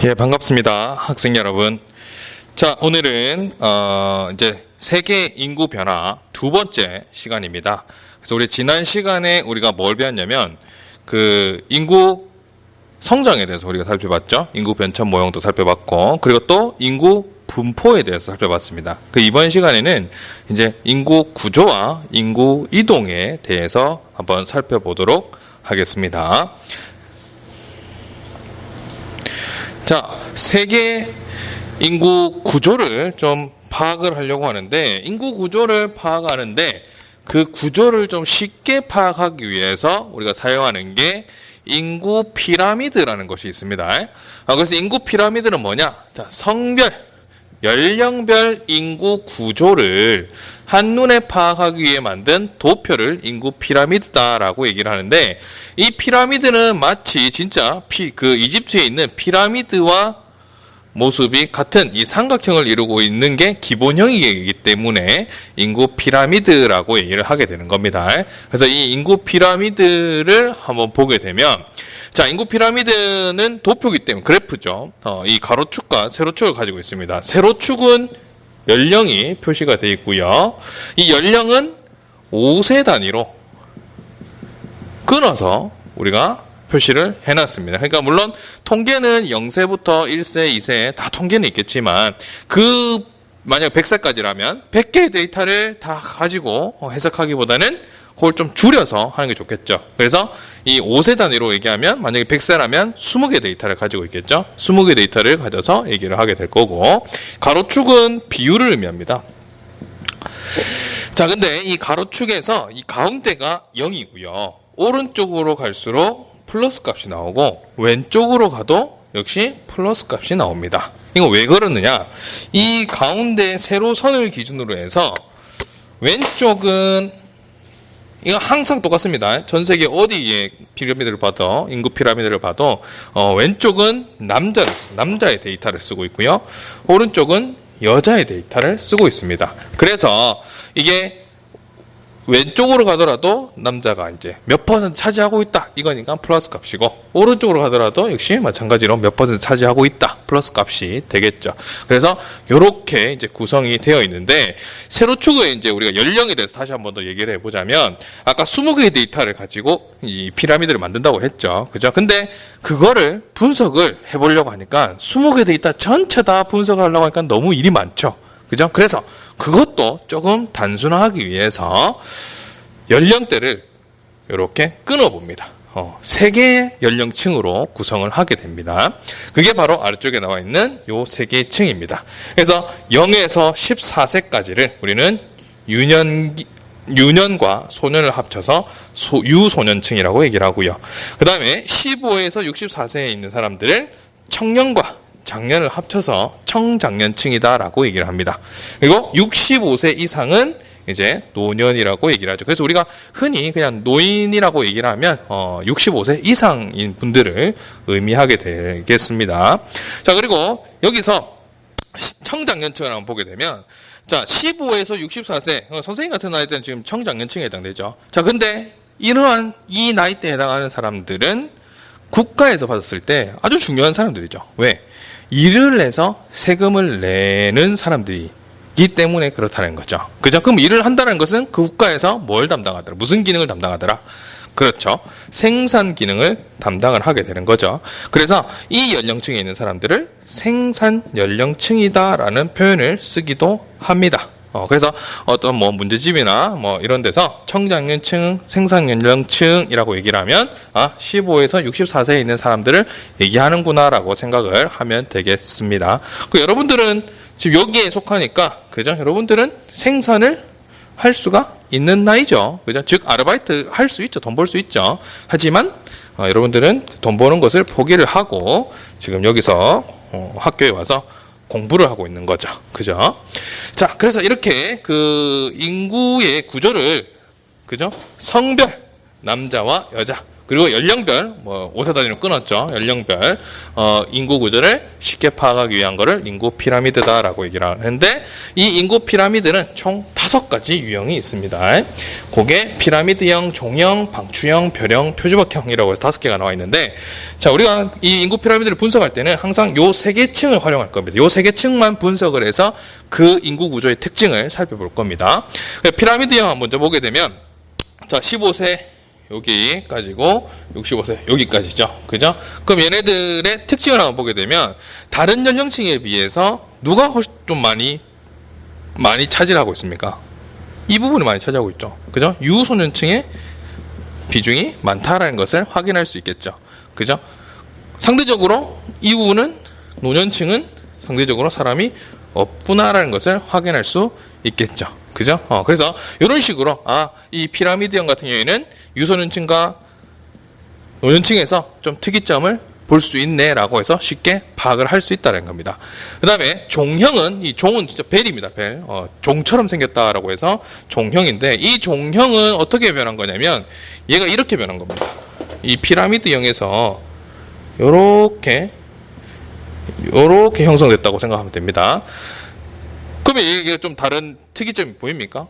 예, 반갑습니다. 학생 여러분. 자, 오늘은 이제 세계 인구 변화 두 번째 시간입니다. 그래서 우리 지난 시간에 우리가 뭘 배웠냐면 그 인구 성장에 대해서 우리가 살펴봤죠. 인구 변천 모형도 살펴봤고, 그리고 또 인구 분포에 대해서 살펴봤습니다. 그 이번 시간에는 이제 인구 구조와 인구 이동에 대해서 한번 살펴보도록 하겠습니다. 자, 세계 인구 구조를 좀 파악을 하려고 하는데, 인구 구조를 파악하는데 그 구조를 좀 쉽게 파악하기 위해서 우리가 사용하는 게 인구 피라미드라는 것이 있습니다. 그래서 인구 피라미드는 뭐냐? 자, 성별, 연령별 인구 구조를 한눈에 파악하기 위해 만든 도표를 인구 피라미드다라고 얘기를 하는데, 이 피라미드는 마치 진짜 그 이집트에 있는 피라미드와 모습이 같은 이 삼각형을 이루고 있는 게 기본형이기 때문에 인구 피라미드라고 얘기를 하게 되는 겁니다. 그래서 이 인구 피라미드를 한번 보게 되면, 자, 인구 피라미드는 도표이기 때문에 그래프죠. 이 가로축과 세로축을 가지고 있습니다. 세로축은 연령이 표시가 되어 있고요. 이 연령은 5세 단위로 끊어서 우리가 표시를 해놨습니다. 그러니까 물론 통계는 0세부터 1세, 2세 다 통계는 있겠지만, 만약 100세까지라면 100개의 데이터를 다 가지고 해석하기보다는 그걸 좀 줄여서 하는 게 좋겠죠. 그래서 이 5세 단위로 얘기하면, 만약에 100세라면 20개 데이터를 가지고 있겠죠. 20개 데이터를 가져서 얘기를 하게 될 거고, 가로축은 비율을 의미합니다. 자, 근데 이 가로축에서 이 가운데가 0이고요. 오른쪽으로 갈수록 플러스 값이 나오고, 왼쪽으로 가도 역시 플러스 값이 나옵니다. 이거 왜 그러느냐? 이 가운데 세로선을 기준으로 해서 왼쪽은 이거 항상 똑같습니다. 전 세계 어디에 피라미드를 봐도, 인구 피라미드를 봐도 왼쪽은 남자의 데이터를 쓰고 있고요. 오른쪽은 여자의 데이터를 쓰고 있습니다. 그래서 이게 왼쪽으로 가더라도 남자가 이제 몇 퍼센트 차지하고 있다, 이거니까 플러스 값이고, 오른쪽으로 가더라도 역시 마찬가지로 몇 퍼센트 차지하고 있다, 플러스 값이 되겠죠. 그래서 이렇게 이제 구성이 되어 있는데, 세로축의 이제 우리가 연령에 대해서 다시 한번 더 얘기를 해보자면, 아까 20개의 데이터를 가지고 이 피라미드를 만든다고 했죠. 그죠? 근데 그거를 분석을 해보려고 하니까 20개 데이터 전체 다 분석하려고 하니까 너무 일이 많죠. 그죠? 그래서 그것도 조금 단순화하기 위해서 연령대를 이렇게 끊어봅니다. 3개의 연령층으로 구성을 하게 됩니다. 그게 바로 아래쪽에 나와 있는 요 3개의 층입니다. 그래서 0에서 14세까지를 우리는 유년과 소년을 합쳐서 유소년층이라고 얘기를 하고요. 그 다음에 15에서 64세에 있는 사람들을 청년과 장년을 합쳐서 청장년층이다라고 얘기를 합니다. 그리고 65세 이상은 이제 노년이라고 얘기를 하죠. 그래서 우리가 흔히 그냥 노인이라고 얘기를 하면 65세 이상인 분들을 의미하게 되겠습니다. 자, 그리고 여기서 청장년층을 한번 보게 되면, 자, 15에서 64세 선생님 같은 나이대는 지금 청장년층에 해당되죠. 자, 근데 이러한 이 나이대에 해당하는 사람들은 국가에서 받았을 때 아주 중요한 사람들이죠. 왜? 일을 해서 세금을 내는 사람들이기 때문에 그렇다는 거죠. 그죠? 그럼 일을 한다는 것은 그 국가에서 뭘 담당하더라? 무슨 기능을 담당하더라? 그렇죠. 생산 기능을 담당을 하게 되는 거죠. 그래서 이 연령층에 있는 사람들을 생산 연령층이다라는 표현을 쓰기도 합니다. 그래서 어떤 문제집이나 이런 데서 청장년층, 생산연령층이라고 얘기를 하면 15에서 64세에 있는 사람들을 얘기하는구나라고 생각을 하면 되겠습니다. 여러분들은 지금 여기에 속하니까, 그죠? 여러분들은 생산을 할 수가 있는 나이죠. 그죠? 즉 아르바이트 할 수 있죠. 돈 벌 수 있죠. 하지만 여러분들은 돈 버는 것을 포기를 하고 지금 여기서 학교에 와서 공부를 하고 있는 거죠. 그죠? 자, 그래서 이렇게 그 인구의 구조를, 그죠? 성별, 남자와 여자, 그리고 연령별, 뭐 5세 단위로 끊었죠. 연령별 인구 구조를 쉽게 파악하기 위한 거를 인구 피라미드다라고 얘기를 하는데, 이 인구 피라미드는 총 5가지 유형이 있습니다. 그게 피라미드형, 종형, 방추형, 별형, 표주박형이라고 해서 5개가 나와 있는데, 자, 우리가 이 인구 피라미드를 분석할 때는 항상 요 3개 층을 활용할 겁니다. 요 3개 층만 분석을 해서 그 인구 구조의 특징을 살펴볼 겁니다. 피라미드형 먼저 보게 되면, 자, 15세 여기까지고 65세 여기까지죠. 그죠? 그럼 얘네들의 특징을 한번 보게 되면 다른 연령층에 비해서 누가 훨씬 좀 많이 차지하고 있습니까? 이 부분이 많이 차지하고 있죠. 그죠? 유소년층의 비중이 많다라는 것을 확인할 수 있겠죠. 그죠? 상대적으로 이 부분은 노년층은 상대적으로 사람이 없구나라는 것을 확인할 수 있겠죠. 그죠? 그래서 이런 식으로 이 피라미드형 같은 경우에는 유소년층과 노년층에서 좀 특이점을 볼 수 있네라고 해서 쉽게 파악을 할 수 있다는 겁니다. 그 다음에 종형은, 이 종은 진짜 벨입니다. 벨. 종처럼 생겼다라고 해서 종형인데, 이 종형은 어떻게 변한 거냐면 얘가 이렇게 변한 겁니다. 이 피라미드형에서 요렇게 형성됐다고 생각하면 됩니다. 그러면 이게 좀 다른 특이점이 보입니까?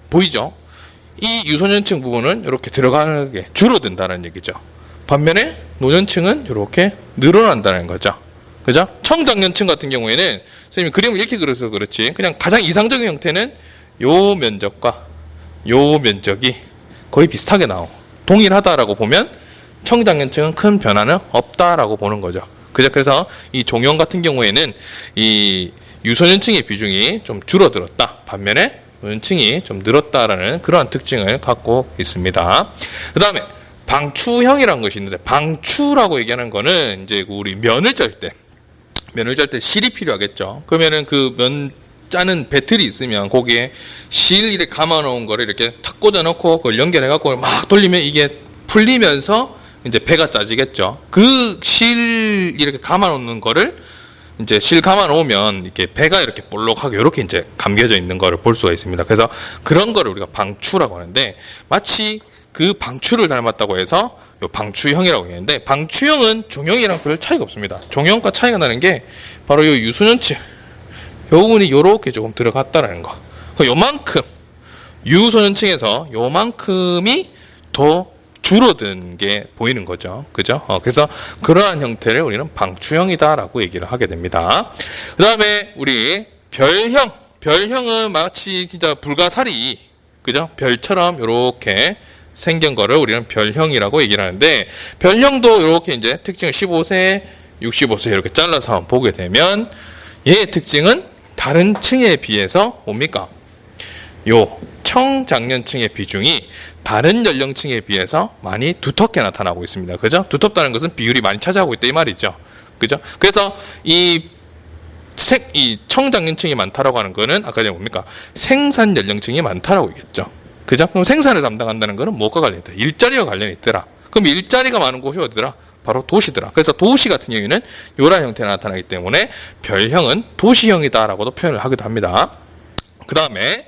보이죠? 이 유소년층 부분은 이렇게 들어가게 줄어든다는 얘기죠. 반면에 노년층은 이렇게 늘어난다는 거죠. 그죠? 청장년층 같은 경우에는 선생님이 그림을 이렇게 그려서 그렇지, 그냥 가장 이상적인 형태는 요 면적과 요 면적이 거의 비슷하게 나오고 동일하다라고 보면 청장년층은 큰 변화는 없다라고 보는 거죠. 그죠? 그래서 이 종형 같은 경우에는 이 유소년층의 비중이 좀 줄어들었다, 반면에 노년층이 좀 늘었다라는 그러한 특징을 갖고 있습니다. 그 다음에 방추형이라는 것이 있는데, 방추라고 얘기하는 거는 이제 우리 면을 짤 때 실이 필요하겠죠. 그러면은 그 면 짜는 배틀이 있으면 거기에 실 이렇게 감아 놓은 거를 이렇게 탁 꽂아 놓고 그걸 연결해 갖고 막 돌리면 이게 풀리면서 이제 배가 짜지겠죠. 그 실 이렇게 감아 놓는 거를 이제 실 감아 놓으면 이렇게 배가 이렇게 볼록하게 이렇게 이제 감겨져 있는 거를 볼 수가 있습니다. 그래서 그런 거를 우리가 방추라고 하는데, 마치 그 방추를 닮았다고 해서 요 방추형이라고 하는데, 방추형은 종형이랑 별 차이가 없습니다. 종형과 차이가 나는 게 바로 요 유소년층, 요 부분이 요렇게 조금 들어갔다라는 거. 요만큼, 유소년층에서 요만큼이 더 줄어든 게 보이는 거죠. 그죠? 그래서 그러한 형태를 우리는 방추형이다라고 얘기를 하게 됩니다. 그 다음에 우리 별형. 별형은 마치 진짜 불가사리, 그죠? 별처럼 이렇게 생긴 거를 우리는 별형이라고 얘기를 하는데, 별형도 이렇게 이제 특징을 15세, 65세 이렇게 잘라서 한번 보게 되면 얘의 특징은 다른 층에 비해서 뭡니까? 요 청장년층의 비중이 다른 연령층에 비해서 많이 두텁게 나타나고 있습니다. 그죠? 두텁다는 것은 비율이 많이 차지하고 있다 이 말이죠. 그죠? 그래서 이 청장년층이 많다라고 하는 거는 아까 전에 뭡니까? 생산 연령층이 많다라고 얘기했죠. 그죠? 그럼 생산을 담당한다는 거는 뭐가 관련이 있다? 일자리와 관련이 있더라. 그럼 일자리가 많은 곳이 어디더라? 바로 도시더라. 그래서 도시 같은 경우에는 이런 형태가 나타나기 때문에 별형은 도시형이다라고도 표현을 하기도 합니다. 그 다음에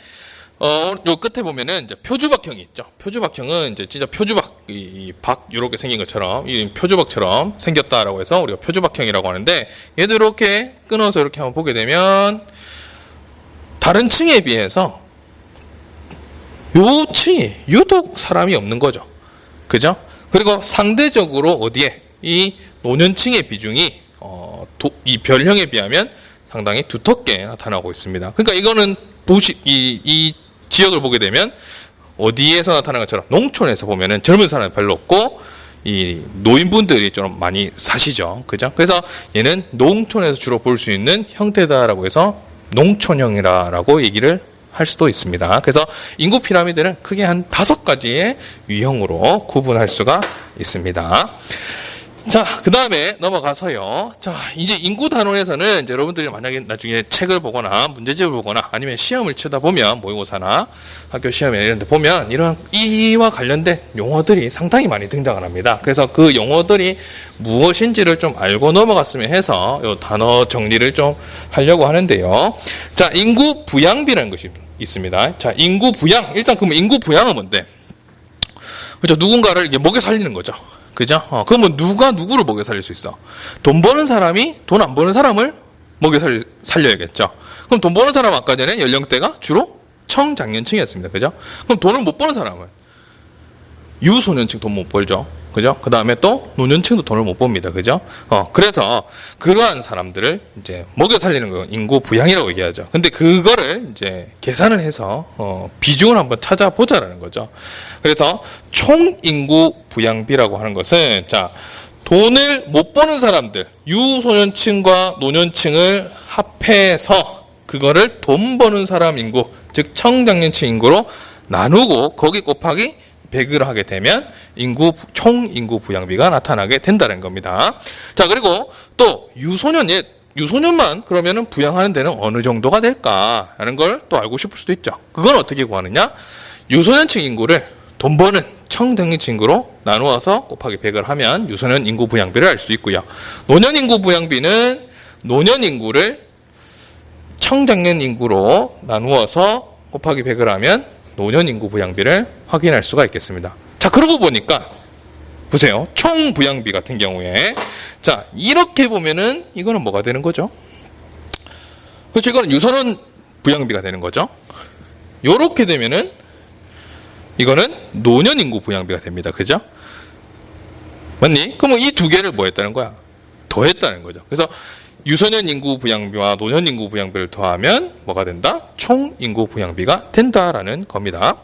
요 끝에 보면은 이제 표주박형이 있죠. 표주박형은 이제 진짜 표주박, 박 이렇게 생긴 것처럼, 이 표주박처럼 생겼다라고 해서 우리가 표주박형이라고 하는데, 얘도 이렇게 끊어서 이렇게 한번 보게 되면 다른 층에 비해서 요 층이 유독 사람이 없는 거죠. 그죠? 그리고 상대적으로 어디에 이 노년층의 비중이 이 별형에 비하면 상당히 두텁게 나타나고 있습니다. 그러니까 이거는 도시 이 지역을 보게 되면 어디에서 나타나는 것처럼 농촌에서 보면은 젊은 사람이 별로 없고 이 노인분들이 좀 많이 사시죠. 그죠? 그래서 얘는 농촌에서 주로 볼 수 있는 형태다라고 해서 농촌형이라고 얘기를 할 수도 있습니다. 그래서 인구 피라미드는 크게 한 5가지의 유형으로 구분할 수가 있습니다. 자, 그 다음에 넘어가서요. 자, 이제 인구 단원에서는 이제 여러분들이 만약에 나중에 책을 보거나 문제집을 보거나 아니면 시험을 치다 보면 모의고사나 학교 시험에 이런 데 보면 이런 이와 관련된 용어들이 상당히 많이 등장을 합니다. 그래서 그 용어들이 무엇인지를 좀 알고 넘어갔으면 해서 이 단어 정리를 좀 하려고 하는데요. 자, 인구 부양비라는 것이 있습니다. 자, 인구 부양. 일단 그러면 인구 부양은 뭔데? 그죠? 누군가를 이게 먹여 살리는 거죠. 그죠? 그러면 누가 누구를 먹여 살릴 수 있어? 돈 버는 사람이 돈 안 버는 사람을 먹여 살려야겠죠. 그럼 돈 버는 사람 아까 전에 연령대가 주로 청장년층이었습니다. 그죠? 그럼 돈을 못 버는 사람은 유소년층 돈 못 벌죠. 그죠? 그 다음에 또 노년층도 돈을 못 봅니다. 그죠? 그래서 그러한 사람들을 이제 먹여 살리는 거 인구 부양이라고 얘기하죠. 근데 그거를 이제 계산을 해서 비중을 한번 찾아보자라는 거죠. 그래서 총 인구 부양비라고 하는 것은 자, 돈을 못 버는 사람들, 유소년층과 노년층을 합해서 그거를 돈 버는 사람 인구, 즉 청장년층 인구로 나누고 거기 곱하기 100을 하게 되면 총 인구 부양비가 나타나게 된다는 겁니다. 자, 그리고 또 유소년만 그러면은 부양하는 데는 어느 정도가 될까라는 걸 또 알고 싶을 수도 있죠. 그건 어떻게 구하느냐? 유소년층 인구를 돈 버는 청장년층 인구로 나누어서 곱하기 100을 하면 유소년 인구 부양비를 알 수 있고요. 노년 인구 부양비는 노년 인구를 청장년 인구로 나누어서 곱하기 100을 하면 노년 인구 부양비를 확인할 수가 있겠습니다. 자, 그러고 보니까 보세요. 총 부양비 같은 경우에 자, 이렇게 보면은 이거는 뭐가 되는 거죠? 그렇죠. 이거는 유소년 부양비가 되는 거죠. 요렇게 되면은 이거는 노년 인구 부양비가 됩니다. 그죠? 맞니? 그러면 이 두 개를 뭐 했다는 거야? 더했다는 거죠. 그래서 유소년 인구 부양비와 노년 인구 부양비를 더하면 뭐가 된다? 총 인구 부양비가 된다라는 겁니다.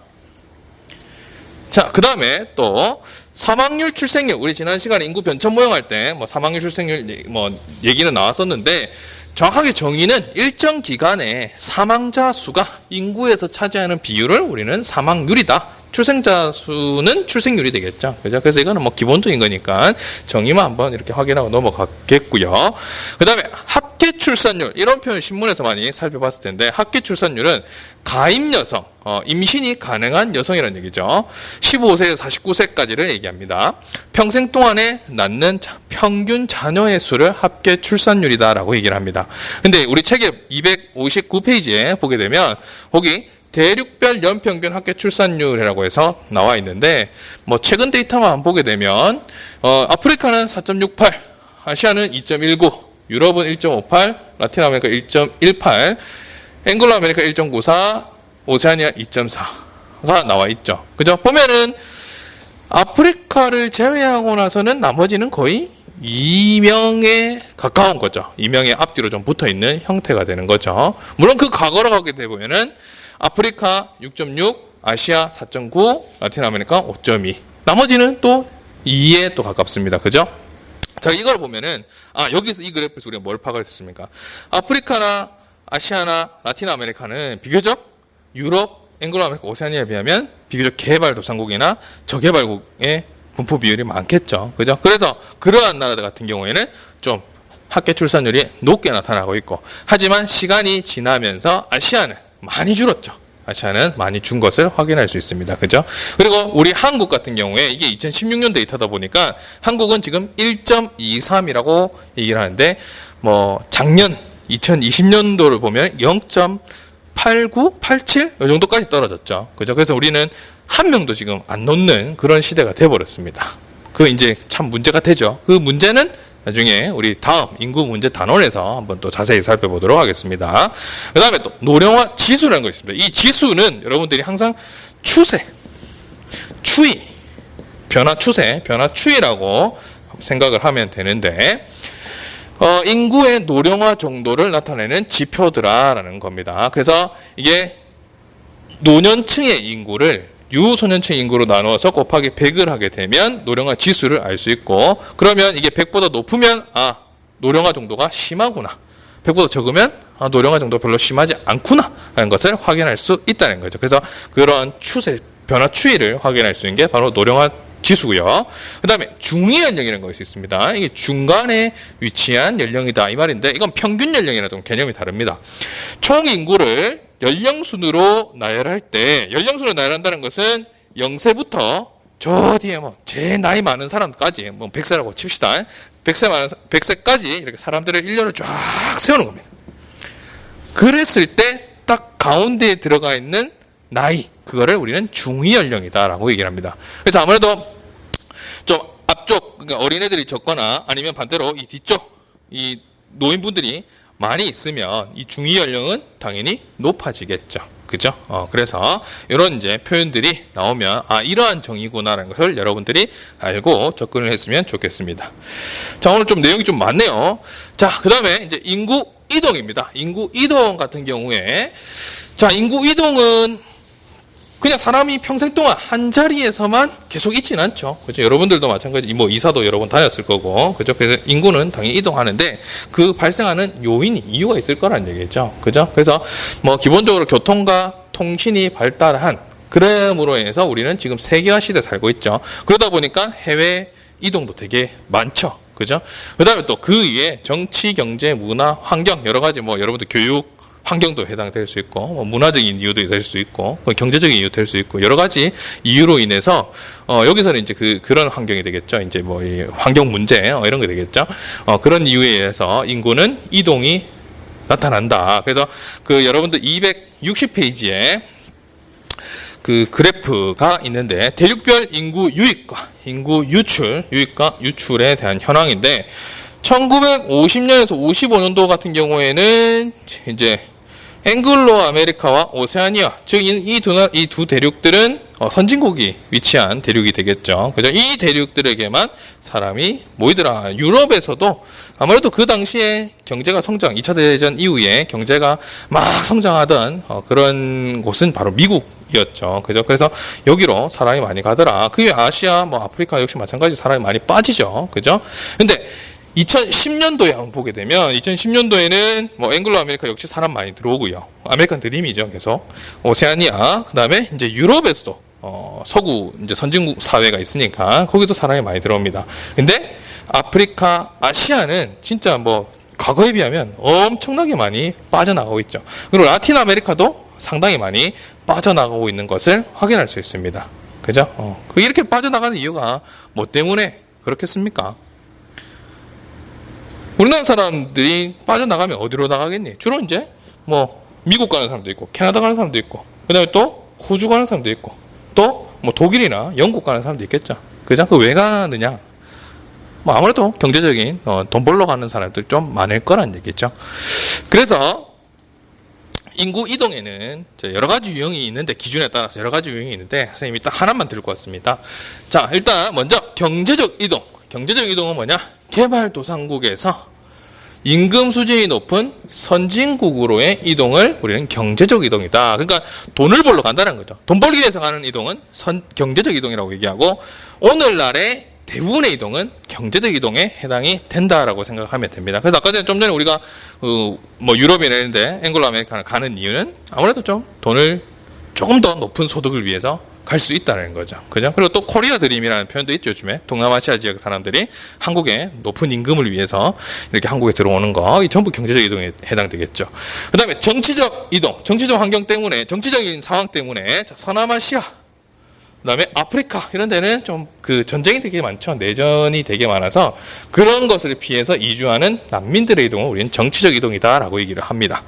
자, 그 다음에 또 사망률, 출생률. 우리 지난 시간에 인구 변천 모형할 때 뭐 사망률, 출생률 뭐 얘기는 나왔었는데 정확하게 정의는 일정 기간에 사망자 수가 인구에서 차지하는 비율을 우리는 사망률이다. 출생자 수는 출생률이 되겠죠. 그죠? 그래서 이거는 뭐 기본적인 거니까 정의만 한번 이렇게 확인하고 넘어가겠고요. 그 다음에 합계 출산율. 이런 표현 신문에서 많이 살펴봤을 텐데 합계 출산율은 가임 여성, 임신이 가능한 여성이라는 얘기죠. 15세에서 49세까지를 얘기합니다. 평생 동안에 낳는 평균 자녀의 수를 합계 출산율이다라고 얘기를 합니다. 근데 우리 책의 259페이지에 보게 되면 거기 대륙별 연평균 합계 출산율이라고 해서 나와 있는데 뭐 최근 데이터만 보게 되면 아프리카는 4.68, 아시아는 2.19, 유럽은 1.58, 라틴 아메리카 1.18, 앵글로 아메리카 1.94, 오세아니아 2.4가 나와 있죠. 그죠? 보면은 아프리카를 제외하고 나서는 나머지는 거의 2명에 가까운 거죠. 2명의 앞뒤로 좀 붙어 있는 형태가 되는 거죠. 물론 그 과거로 가게 되면은 아프리카 6.6, 아시아 4.9, 라틴 아메리카 5.2. 나머지는 또 2에 또 가깝습니다. 그죠? 자, 이걸 보면은 여기서 이 그래프에서 우리가 뭘 파악할 수 있습니까? 아프리카나 아시아나 라틴 아메리카는 비교적 유럽, 앵글로 아메리카, 오세아니아에 비하면 비교적 개발도상국이나 저개발국의 분포 비율이 많겠죠. 그죠? 그래서 그러한 나라들 같은 경우에는 좀 합계 출산율이 높게 나타나고 있고, 하지만 시간이 지나면서 아시아는 많이 줄었죠. 아시아는 많이 준 것을 확인할 수 있습니다. 그죠? 그리고 우리 한국 같은 경우에 이게 2016년 데이터다 보니까 한국은 지금 1.23이라고 얘기를 하는데 뭐 작년 2020년도를 보면 0.89, 87 이 정도까지 떨어졌죠. 그죠? 그래서 우리는 한 명도 지금 안 놓는 그런 시대가 돼 버렸습니다. 그 이제 참 문제가 되죠. 그 문제는 나중에 우리 다음 인구 문제 단원에서 한번 또 자세히 살펴보도록 하겠습니다. 그 다음에 또 노령화 지수라는 거 있습니다. 이 지수는 여러분들이 항상 추세, 추이, 변화 추세, 변화 추이라고 생각을 하면 되는데 인구의 노령화 정도를 나타내는 지표더라라는 겁니다. 그래서 이게 노년층의 인구를 유소년층 인구로 나누어서 곱하기 100을 하게 되면 노령화 지수를 알 수 있고, 그러면 이게 100보다 높으면 노령화 정도가 심하구나, 100보다 적으면 노령화 정도가 별로 심하지 않구나 라는 것을 확인할 수 있다는 거죠. 그래서 그런 추세, 변화 추이를 확인할 수 있는 게 바로 노령화 지수고요. 그 다음에 중위 연령이라는 것이 있습니다. 이게 중간에 위치한 연령이다 이 말인데, 이건 평균 연령이랑 좀 개념이 다릅니다. 총 인구를 연령순으로 나열할 때, 연령순으로 나열한다는 것은 0세부터 저 뒤에 뭐 제일 나이 많은 사람까지, 뭐 100세라고 칩시다. 100세까지 이렇게 사람들의 일렬을 쫙 세우는 겁니다. 그랬을 때 딱 가운데에 들어가 있는 나이, 그거를 우리는 중위 연령이다라고 얘기를 합니다. 그래서 아무래도 좀 앞쪽, 그러니까 어린애들이 적거나 아니면 반대로 이 뒤쪽, 이 노인분들이 많이 있으면 이 중위 연령은 당연히 높아지겠죠. 그죠? 그래서 이런 이제 표현들이 나오면 이러한 정의구나라는 것을 여러분들이 알고 접근을 했으면 좋겠습니다. 자, 오늘 좀 내용이 좀 많네요. 자, 그 다음에 이제 인구 이동입니다. 인구 이동 같은 경우에, 자, 인구 이동은 그냥 사람이 평생 동안 한 자리에서만 계속 있지는 않죠. 그죠? 여러분들도 마찬가지, 뭐 이사도 여러 번 다녔을 거고, 그죠? 그래서 인구는 당연히 이동하는데 그 발생하는 요인이 이유가 있을 거라는 얘기죠. 그죠? 그래서 뭐 기본적으로 교통과 통신이 발달한 그럼으로 인해서 우리는 지금 세계화 시대에 살고 있죠. 그러다 보니까 해외 이동도 되게 많죠. 그죠? 그 다음에 또 그 위에 정치, 경제, 문화, 환경, 여러 가지 뭐 여러분들 교육, 환경도 해당될 수 있고, 뭐 문화적인 이유도 될 수 있고, 뭐 경제적인 이유도 될 수 있고, 여러 가지 이유로 인해서, 여기서는 이제 그런 환경이 되겠죠. 이제 뭐, 이 환경 문제, 이런 게 되겠죠. 그런 이유에 의해서 인구는 이동이 나타난다. 그래서 그 여러분들 260페이지에 그 그래프가 있는데, 대륙별 인구 유입과 인구 유출, 유입과 유출에 대한 현황인데, 1950년에서 55년도 같은 경우에는 이제 앵글로 아메리카와 오세아니아, 즉 이 두 대륙들은 선진국이 위치한 대륙이 되겠죠. 그죠? 이 대륙들에게만 사람이 모이더라. 유럽에서도 아무래도 그 당시에 경제가 성장, 2차 대전 이후에 경제가 막 성장하던 그런 곳은 바로 미국이었죠. 그죠? 그래서 여기로 사람이 많이 가더라. 그게 아시아, 뭐 아프리카 역시 마찬가지 사람이 많이 빠지죠. 그죠? 근데 2010년도에 한번 보게 되면 2010년도에는 뭐 앵글로 아메리카 역시 사람 많이 들어오고요. 아메리칸 드림이죠, 계속. 오세아니아, 그다음에 이제 유럽에서도 서구 이제 선진국 사회가 있으니까 거기도 사람이 많이 들어옵니다. 근데 아프리카, 아시아는 진짜 뭐 과거에 비하면 엄청나게 많이 빠져나가고 있죠. 그리고 라틴 아메리카도 상당히 많이 빠져나가고 있는 것을 확인할 수 있습니다. 그죠? 그 이렇게 빠져나가는 이유가 뭐 때문에 그렇겠습니까? 우리나라 사람들이 빠져나가면 어디로 나가겠니? 주로 이제 뭐 미국 가는 사람도 있고 캐나다 가는 사람도 있고 그다음에 또 호주 가는 사람도 있고 또 뭐 독일이나 영국 가는 사람도 있겠죠. 그죠? 그 왜 가느냐? 뭐 아무래도 경제적인 돈 벌러 가는 사람들 좀 많을 거란 얘기죠. 그래서 인구 이동에는 여러 가지 유형이 있는데 기준에 따라서 여러 가지 유형이 있는데 선생님이 딱 하나만 들고 왔습니다. 자, 일단 먼저 경제적 이동. 경제적 이동은 뭐냐? 개발도상국에서 임금 수준이 높은 선진국으로의 이동을 우리는 경제적 이동이다. 그러니까 돈을 벌러 간다는 거죠. 돈 벌기 위해서 가는 이동은 경제적 이동이라고 얘기하고 오늘날의 대부분의 이동은 경제적 이동에 해당이 된다라고 생각하면 됩니다. 그래서 아까 전에 좀 전에 우리가 뭐 유럽이나 이런데 앵글로 아메리카를 가는 이유는 아무래도 좀 돈을 조금 더 높은 소득을 위해서 갈 수 있다는 거죠. 그죠? 그리고 또 코리아 드림이라는 표현도 있죠, 요즘에. 동남아시아 지역 사람들이 한국의 높은 임금을 위해서 이렇게 한국에 들어오는 거, 이 전부 경제적 이동에 해당되겠죠. 그 다음에 정치적 이동, 정치적 환경 때문에, 정치적인 상황 때문에, 자, 서남아시아, 그 다음에 아프리카, 이런 데는 좀 그 전쟁이 되게 많죠. 내전이 되게 많아서 그런 것을 피해서 이주하는 난민들의 이동을 우리는 정치적 이동이다라고 얘기를 합니다.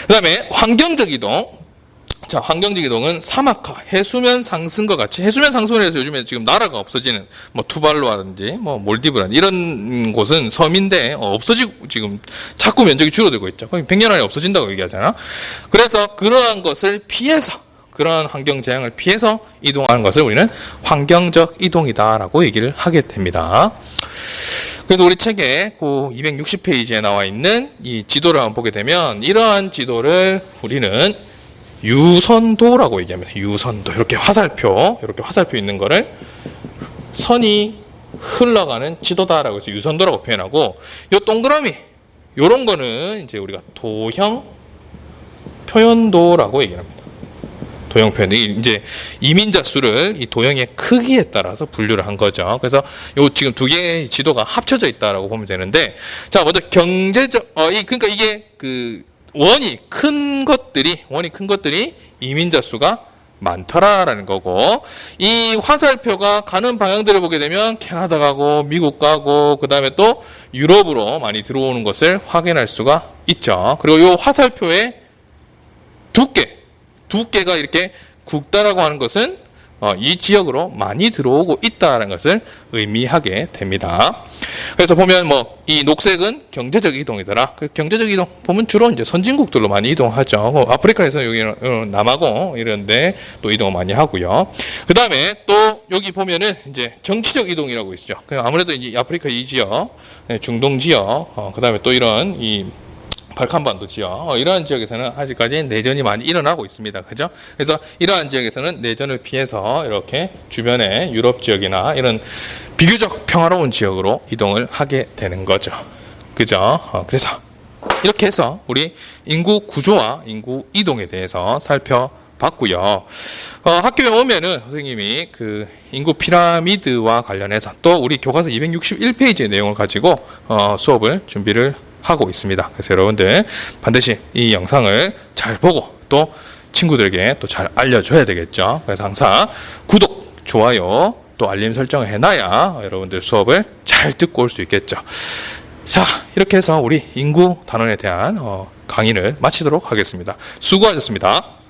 그 다음에 환경적 이동, 자, 환경적 이동은 사막화, 해수면 상승과 같이 해수면 상승을 해서 요즘에 지금 나라가 없어지는 뭐 투발루라든지 뭐 몰디브라든지 이런 곳은 섬인데 없어지고 지금 자꾸 면적이 줄어들고 있죠. 거의 100년 안에 없어진다고 얘기하잖아. 그래서 그러한 것을 피해서 그러한 환경 재앙을 피해서 이동하는 것을 우리는 환경적 이동이다라고 얘기를 하게 됩니다. 그래서 우리 책에 그 260페이지에 나와 있는 이 지도를 한번 보게 되면 이러한 지도를 우리는 유선도라고 얘기합니다. 유선도. 이렇게 화살표 있는 거를 선이 흘러가는 지도다라고 해서 유선도라고 표현하고, 요 동그라미, 요런 거는 이제 우리가 도형 표현도라고 얘기를 합니다. 도형 표현이 이제 이민자 수를 이 도형의 크기에 따라서 분류를 한 거죠. 그래서 요 지금 두 개의 지도가 합쳐져 있다라고 보면 되는데, 자, 먼저 경제적, 그러니까 이게 원이 큰 것들이 이민자 수가 많더라라는 거고, 이 화살표가 가는 방향들을 보게 되면 캐나다 가고 미국 가고 그 다음에 또 유럽으로 많이 들어오는 것을 확인할 수가 있죠. 그리고 이 화살표의 두께가 이렇게 굵다라고 하는 것은 이 지역으로 많이 들어오고 있다는 것을 의미하게 됩니다. 그래서 보면 이 녹색은 경제적 이동이더라. 그 경제적 이동 보면 주로 이제 선진국들로 많이 이동하죠. 아프리카에서 여기 남아공 이런데 또 이동을 많이 하고요. 그 다음에 또 여기 보면은 이제 정치적 이동이라고 있죠. 아무래도 이제 아프리카 이 지역, 중동 지역, 그 다음에 또 이런 이 발칸반도 지역, 이러한 지역에서는 아직까지 내전이 많이 일어나고 있습니다. 그죠? 그래서 이러한 지역에서는 내전을 피해서 이렇게 주변의 유럽 지역이나 이런 비교적 평화로운 지역으로 이동을 하게 되는 거죠. 그죠? 그래서 이렇게 해서 우리 인구 구조와 인구 이동에 대해서 살펴봤고요. 학교에 오면은 선생님이 그 인구 피라미드와 관련해서 또 우리 교과서 261페이지의 내용을 가지고 수업을 준비를 하고 있습니다. 그래서 여러분들 반드시 이 영상을 잘 보고 또 친구들에게 또 잘 알려줘야 되겠죠. 그래서 항상 구독, 좋아요, 또 알림 설정을 해놔야 여러분들 수업을 잘 듣고 올 수 있겠죠. 자, 이렇게 해서 우리 인구 단원에 대한 강의를 마치도록 하겠습니다. 수고하셨습니다.